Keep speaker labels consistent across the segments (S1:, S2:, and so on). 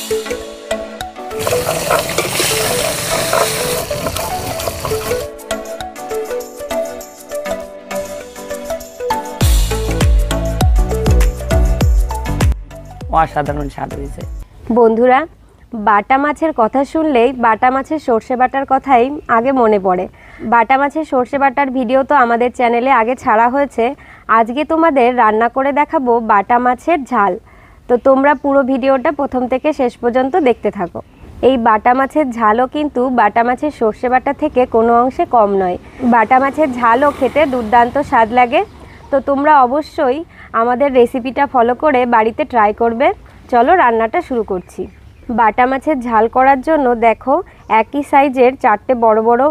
S1: অসাধারণ স্বাদ হয়েছে।
S2: বন্ধুরা, বাটা মাছের কথা শুনলেই বাটা মাছের সর্ষে বাটার কথাই আগে মনে পড়ে। বাটা মাছের সর্ষে বাটার ভিডিও তো আমাদের চ্যানেলে আগে ছাড়া হয়েছে। আজকে তোমাদের রান্না করে দেখাবো বাটা মাছের ঝাল। তো তোমরা পুরো ভিডিওটা প্রথম থেকে শেষ পর্যন্ত দেখতে থাকো। এই বাটা মাছের ঝালও কিন্তু বাটা মাছের সর্ষে বাটা থেকে কোনো অংশে কম নয়। বাটা মাছের ঝালও খেতে দুর্দান্ত স্বাদ লাগে। তো তোমরা অবশ্যই আমাদের রেসিপিটা ফলো করে বাড়িতে ট্রাই করবে। চলো রান্নাটা শুরু করছি। বাটা মাছের ঝাল করার জন্য দেখো একই সাইজের 4টে বড় বড়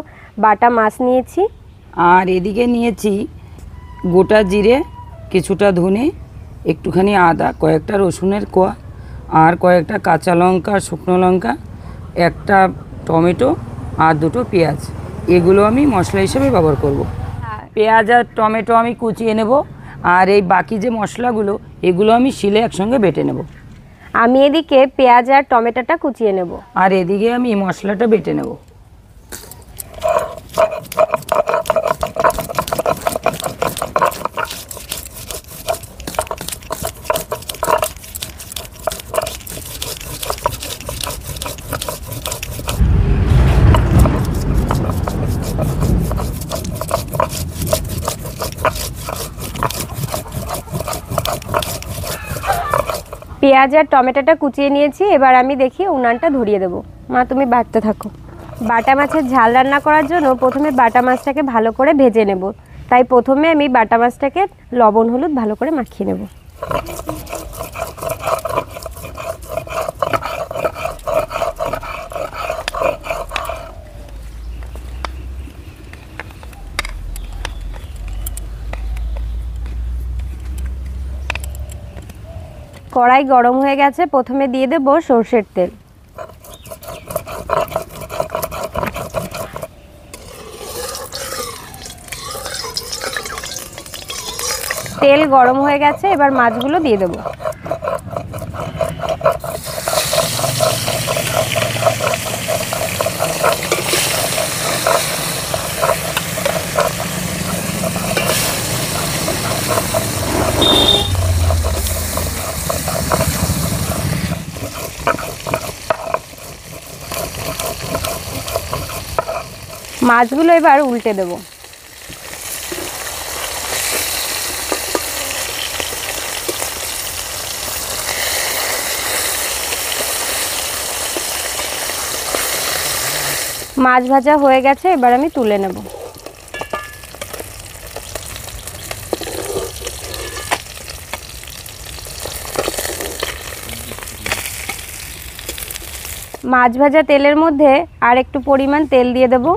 S2: বাটা মাছ নিয়েছি।
S1: আর এদিকে নিয়েছি গোটা জিরে, কিছুটা ধনে, একটুখানি আদা, কয়েকটা রসুনের কোয়া, আর কয়েকটা কাঁচা লঙ্কা, শুকনো লঙ্কা, একটা টমেটো আর 2টো পেঁয়াজ। এগুলো আমি মশলা হিসেবে ব্যবহার করব। পেঁয়াজ আর টমেটো আমি কুচিয়ে নেব, আর এই বাকি যে মশলাগুলো এগুলো আমি শিলে একসঙ্গে বেটে নেব।
S2: আমি এদিকে পেঁয়াজ আর টমেটোটা কুচিয়ে নেব,
S1: আর এদিকে আমি মশলাটা বেটে নেব।
S2: পেঁয়াজ আর টমেটোটা কুচিয়ে নিয়েছি। এবার আমি দেখি উনানটা ধরিয়ে দেবো। মা তুমি বাটতে থাকো। বাটা মাছের ঝাল রান্না করার জন্য প্রথমে বাটা মাছটাকে ভালো করে ভেজে নেব। তাই প্রথমে আমি বাটা মাছটাকে লবণ হলুদ ভালো করে মাখিয়ে নেব। কড়াই গরম হয়ে গেছে, প্রথমে দিয়ে দেব সরষের তেল। তেল গরম হয়ে গেছে, এবার মাছগুলো দিয়ে দেব। মাছগুলো এবার উল্টে দেব। মাছ ভাজা হয়ে গেছে, এবার আমি তুলে নেব। মাছ ভাজা তেলের মধ্যে আর একটু পরিমাণ তেল দিয়ে দেব।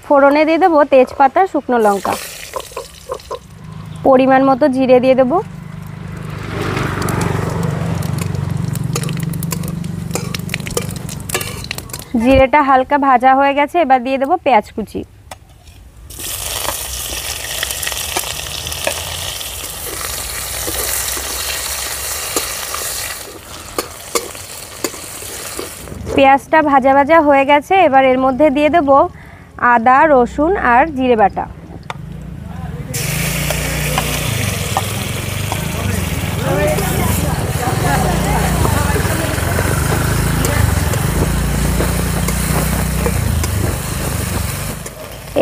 S2: ফোড়নে দিয়ে দেবো তেজপাতা, শুকনো লঙ্কা, পরিমাণ মতো জিরে দিয়ে দেবো। জিরেটা হালকা ভাজা হয়ে গেছে, এবার দিয়ে দেবো পেঁয়াজ কুচি। পেঁয়াজটা ভাজা ভাজা হয়ে গেছে, এবার এর মধ্যে দিয়ে দেবো আদা, রসুন আর জিরে বাটা।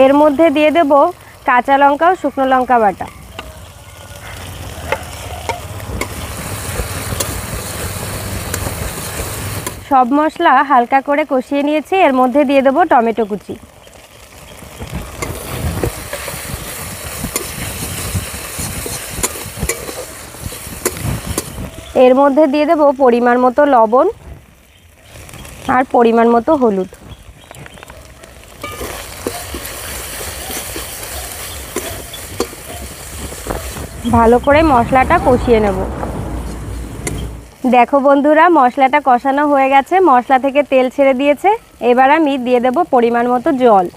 S2: এর মধ্যে দিয়ে দেব কাঁচা লঙ্কা ও শুকনো লঙ্কা বাটা। সব মশলা হালকা করে কষিয়ে নিয়েছি, এর মধ্যে দিয়ে দেব টমেটো কুচি। এর মধ্যে দিয়ে দেব পরিমাণ মতো লবণ আর পরিমাণ মতো হলুদ। ভালো করে মশলাটা কষিয়ে নেব। দেখো বন্ধুরা, মশলাটা কষানো হয়ে গেছে, মশলা থেকে তেল ছেড়ে দিয়েছে। এবার আমি দিয়ে দেব পরিমাণ মতো জল।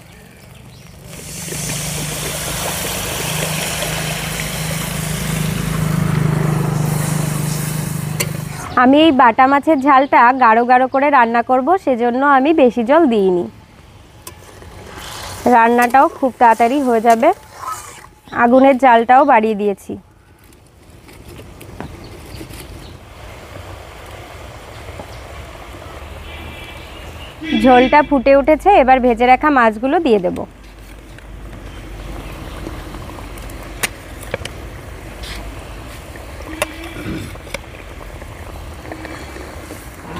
S2: আমি এই বাটা মাছের ঝালটা গাঢ় গাঢ় করে রান্না করব, সেজন্য আমি বেশি জল দিইনি। রান্নাটাও খুব তাড়াতাড়ি হয়ে যাবে। আগুনের জালটাও বাড়িয়ে দিয়েছি। ঝোলটা ফুটে উঠেছে, এবার ভেজে রাখা মাছগুলো দিয়ে দেব।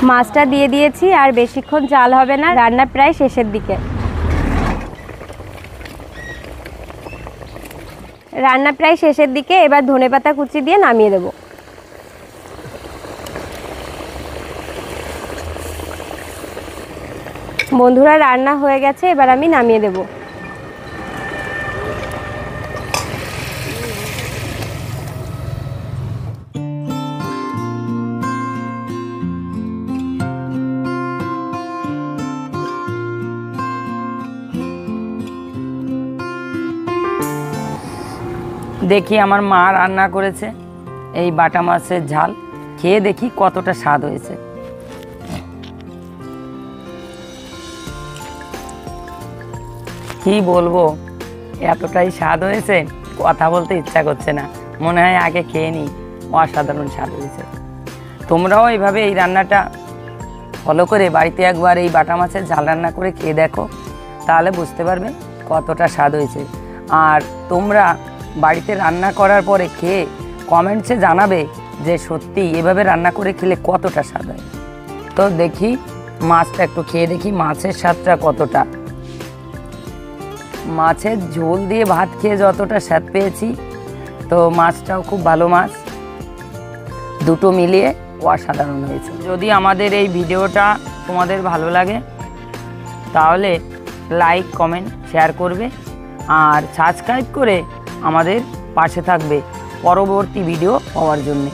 S2: মাছটা দিয়ে দিয়েছি, আর বেশিক্ষণ জাল হবে না, রান্না প্রায় শেষের দিকে। এবার ধনেপাতা কুচি দিয়ে নামিয়ে দেব। বন্ধুরা, রান্না হয়ে গেছে, এবার আমি নামিয়ে দেব।
S1: দেখি আমার মা রান্না করেছে এই বাটা মাছের ঝাল, খেয়ে দেখি কতটা স্বাদ হয়েছে। কি বলবো, এতটাই স্বাদ হয়েছে কথা বলতে ইচ্ছা করছে না, মনে হয় আগে খেয়ে নিই। অসাধারণ স্বাদ হয়েছে। তোমরাও এইভাবে এই রান্নাটা ফলো করে বাড়িতে একবার এই বাটা মাছের ঝাল রান্না করে খেয়ে দেখো, তাহলে বুঝতে পারবে কতটা স্বাদ হয়েছে। আর তোমরা বাড়িতে রান্না করার পরে খেয়ে কমেন্টসে জানাবে যে সত্যি এভাবে রান্না করে খেলে কতটা স্বাদ হয়। তো দেখি মাছটা একটু খেয়ে দেখি মাছের স্বাদটা কতটা। মাছের ঝোল দিয়ে ভাত খেয়ে যতটা স্বাদ পেয়েছি, তো মাছটাও খুব ভালো মাছ, দুটো মিলিয়ে অসাধারণ হয়েছে। যদি আমাদের এই ভিডিওটা তোমাদের ভালো লাগে তাহলে লাইক, কমেন্ট, শেয়ার করবে আর সাবস্ক্রাইব করে আমাদের পাশে থাকবে পরবর্তী ভিডিও পাওয়ার জন্যে।